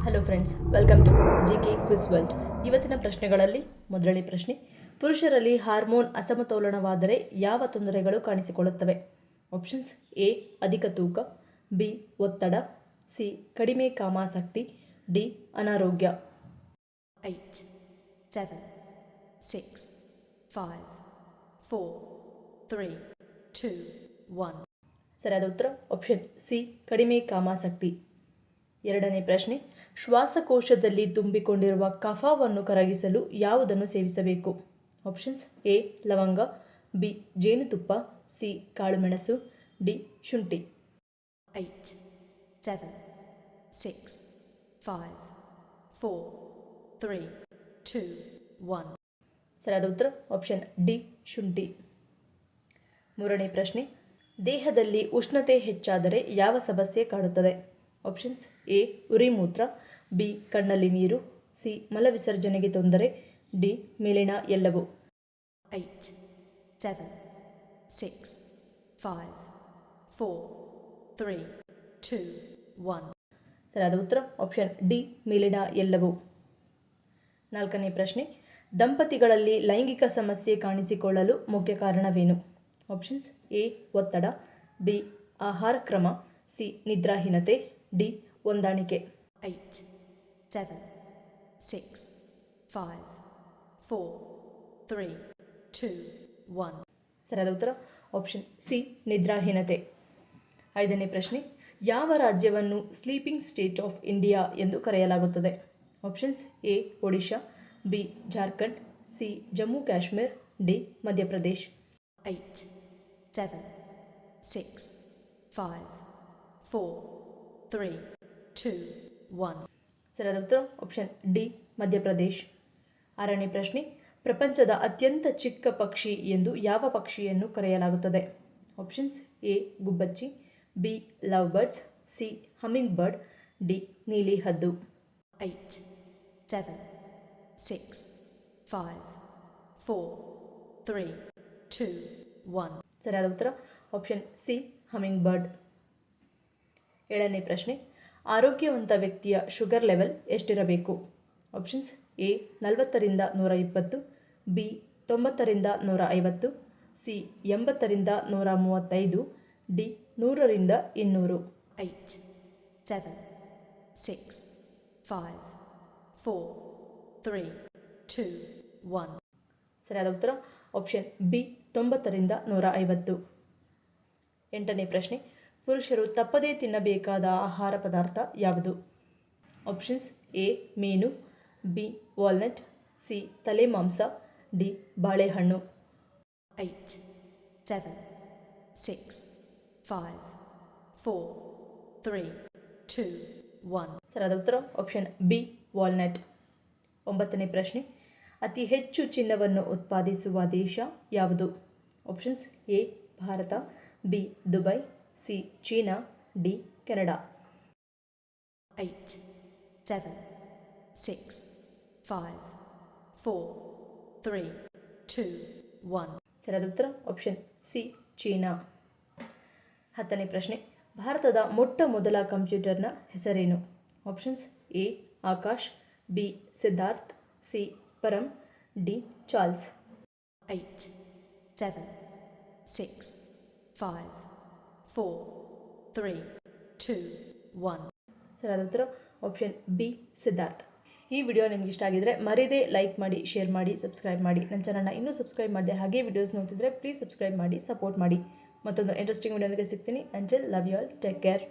Hello friends, welcome to GK quiz world. ಇವತ್ತಿನ ಪ್ರಶ್ನೆಗಳಲ್ಲಿ ಮೊದಲನೇ ಪ್ರಶ್ನೆ, ಪುರುಷರಲ್ಲಿ ಹಾರ್ಮೋನ್ ಅಸಮತೋಲನವಾದರೆ ಯಾವ ತೊಂದರೆಗಳು ಕಾಣಿಸಿಕೊಳ್ಳುತ್ತವೆ? ಆಪ್ಷನ್ಸ್: ಎ ಅಧಿಕ ತೂಕ, ಬಿ ಒತ್ತಡ, ಸಿ ಕಡಿಮೆ ಕಾಮಾಸಕ್ತಿ, ಡಿ ಅನಾರೋಗ್ಯ. 8, 7, 6, 5, 4, 3, 2, 1. ಸರಿಯಾದ ಉತ್ತರ ಆಪ್ಷನ್ ಸಿ ಕಡಿಮೆ ಕಾಮಾಸಕ್ತಿ. ಎರಡನೇ ಪ್ರಶ್ನೆ, ಶ್ವಾಸಕೋಶದಲ್ಲಿ ತುಂಬಿಕೊಂಡಿರುವ ಕಫವನ್ನು ಕರಗಿಸಲು ಯಾವುದನ್ನು ಸೇವಿಸಬೇಕು? ಆಪ್ಷನ್ಸ್: ಎ ಲವಂಗ, ಬಿ ಜೇನುತುಪ್ಪ, ಸಿ ಕಾಳುಮೆಣಸು, ಡಿ ಶುಂಠಿ. 8, 7, 6, 5, 4, 3, 2, 1. ಸರಿಯಾದ ಉತ್ತರ ಆಪ್ಷನ್ ಡಿ ಶುಂಠಿ. ಮೂರನೇ ಪ್ರಶ್ನೆ, ದೇಹದಲ್ಲಿ ಉಷ್ಣತೆ ಹೆಚ್ಚಾದರೆ ಯಾವ ಸಮಸ್ಯೆ ಕಾಡುತ್ತದೆ? ಆಪ್ಷನ್ಸ್: ಎ ಉರಿಮೂತ್ರ, ಬಿ ಕಣ್ಣಲ್ಲಿ ನೀರು, ಸಿ ಮಲವಿಸರ್ಜನೆಗೆ ತೊಂದರೆ, ಡಿ ಮೇಲಿನ ಎಲ್ಲವೂ. 8, 7, 6, 5, 4, 3, 2, 1. ಸರಿಯಾದ ಉತ್ತರ ಆಪ್ಷನ್ ಡಿ ಮೇಲಿನ ಎಲ್ಲವೂ. ನಾಲ್ಕನೇ ಪ್ರಶ್ನೆ, ದಂಪತಿಗಳಲ್ಲಿ ಲೈಂಗಿಕ ಸಮಸ್ಯೆ ಕಾಣಿಸಿಕೊಳ್ಳಲು ಮುಖ್ಯ ಕಾರಣವೇನು? ಆಪ್ಷನ್ಸ್: ಎ ಒತ್ತಡ, ಬಿ ಆಹಾರ ಕ್ರಮ, ಸಿ ನಿದ್ರಾಹೀನತೆ, ಡಿ ಹೊಂದಾಣಿಕೆ. 8, 7, 6, 5, 4, 3, 2, 1. ಸರಿಯಾದ ಉತ್ತರ ಆಪ್ಷನ್ ಸಿ ನಿದ್ರಾಹೀನತೆ. ಐದನೇ ಪ್ರಶ್ನೆ, ಯಾವ ರಾಜ್ಯವನ್ನು ಸ್ಲೀಪಿಂಗ್ ಸ್ಟೇಟ್ ಆಫ್ ಇಂಡಿಯಾ ಎಂದು ಕರೆಯಲಾಗುತ್ತದೆ? Options: A Odisha, B Jharkhand, C Jammu Kashmir, D Madhya Pradesh. 8, 7, 6, 5, 4, 3, 2, 1. ಸರಿಯಾದ ಉತ್ತರ ಆಪ್ಷನ್ ಡಿ ಮಧ್ಯಪ್ರದೇಶ್. ಆರನೇ ಪ್ರಶ್ನೆ, ಪ್ರಪಂಚದ ಅತ್ಯಂತ ಚಿಕ್ಕ ಪಕ್ಷಿ ಎಂದು ಯಾವ ಪಕ್ಷಿಯನ್ನು ಕರೆಯಲಾಗುತ್ತದೆ? ಆಪ್ಷನ್ಸ್: ಎ ಗುಬ್ಬಚ್ಚಿ, B love birds, C humming bird, D ನೀಲಿ ಹದ್ದು. 8, 7, 6, 5, 4, 3, 2, 1. ಸರಿಯಾದ ಉತ್ತರ ಆಪ್ಷನ್ ಸಿ ಹಮ್ಮಿಂಗ್ ಬರ್ಡ್. ಏಳನೇ ಪ್ರಶ್ನೆ, ಆರೋಗ್ಯವಂತ ವ್ಯಕ್ತಿಯ ಶುಗರ್ ಲೆವೆಲ್ ಎಷ್ಟಿರಬೇಕು? ಆಪ್ಷನ್ಸ್: ಎ 40ರಿಂದ 120, ಬಿ 90ರಿಂದ 150, ಸಿ 80ರಿಂದ 135, ಡಿ 100ರಿಂದ 200. 8, 7, 6, 5, 4, 3, 2, 1. ಸರಿಯಾದ ಉತ್ತರ ಆಪ್ಷನ್ ಬಿ 90ರಿಂದ 150. ಎಂಟನೇ ಪ್ರಶ್ನೆ, ಪುರುಷರು ತಪ್ಪದೇ ತಿನ್ನಬೇಕಾದ ಆಹಾರ ಪದಾರ್ಥ ಯಾವುದು? ಆಪ್ಷನ್ಸ್: ಎ ಮೀನು, ಬಿ ವಾಲ್ನಟ್, ಸಿ ತಲೆ ಮಾಂಸ, ಡಿ ಬಾಳೆಹಣ್ಣು. 8, 7, 6, 5, 4, 3, 2, 1. ಸರಿಯಾದ ಉತ್ತರ ಆಪ್ಷನ್ ಬಿ ವಾಲ್ನಟ್. ಒಂಬತ್ತನೇ ಪ್ರಶ್ನೆ, ಅತಿ ಹೆಚ್ಚು ಚಿನ್ನವನ್ನು ಉತ್ಪಾದಿಸುವ ದೇಶ ಯಾವುದು? Options: A Bharat, B Dubai, C China, D Canada. 8, 7, 6, 5, 4, 3, 2, 1. ಸರಿಯಾದ ಉತ್ತರ ಆಪ್ಷನ್ ಸಿ ಚೀನಾ. ಹತ್ತನೇ ಪ್ರಶ್ನೆ, ಭಾರತದ ಮೊಟ್ಟ ಮೊದಲ ಕಂಪ್ಯೂಟರ್ನ ಹೆಸರೇನು? Options: A Akash, B Siddharth, C Param, D Charles. 8, 7, 6, 5, 4, 3, 2, 1. ಸರಿಯಾದ ಉತ್ತರ ಆಪ್ಷನ್ ಬಿ ಸಿದ್ಧಾರ್ಥ್. ಈ ವಿಡಿಯೋ ನಿಮ್ಗೆ ಇಷ್ಟ ಆಗಿದ್ರೆ ಮರೀದೆ ಲೈಕ್ ಮಾಡಿ, ಶೇರ್ ಮಾಡಿ, ಸಬ್ಸ್ಕ್ರೈಬ್ ಮಾಡಿ. ನನ್ನ ಚಾನಲ್ನ ಇನ್ನೂ ಸಬ್ಸ್ಕ್ರೈಬ್ ಮಾಡಿದೆ ಹಾಗೆ ವಿಡಿಯೋಸ್ ನೋಡ್ತಿದ್ರೆ ಪ್ಲೀಸ್ ಸಬ್ಸ್ಕ್ರೈಬ್ ಮಾಡಿ, ಸಪೋರ್ಟ್ ಮಾಡಿ. ಮತ್ತೊಂದು ಇಂಟ್ರೆಸ್ಟಿಂಗ್ ವಿಡಿಯೋದಕ್ಕೆ ಸಿಗ್ತೀನಿ. Until love you all, take care.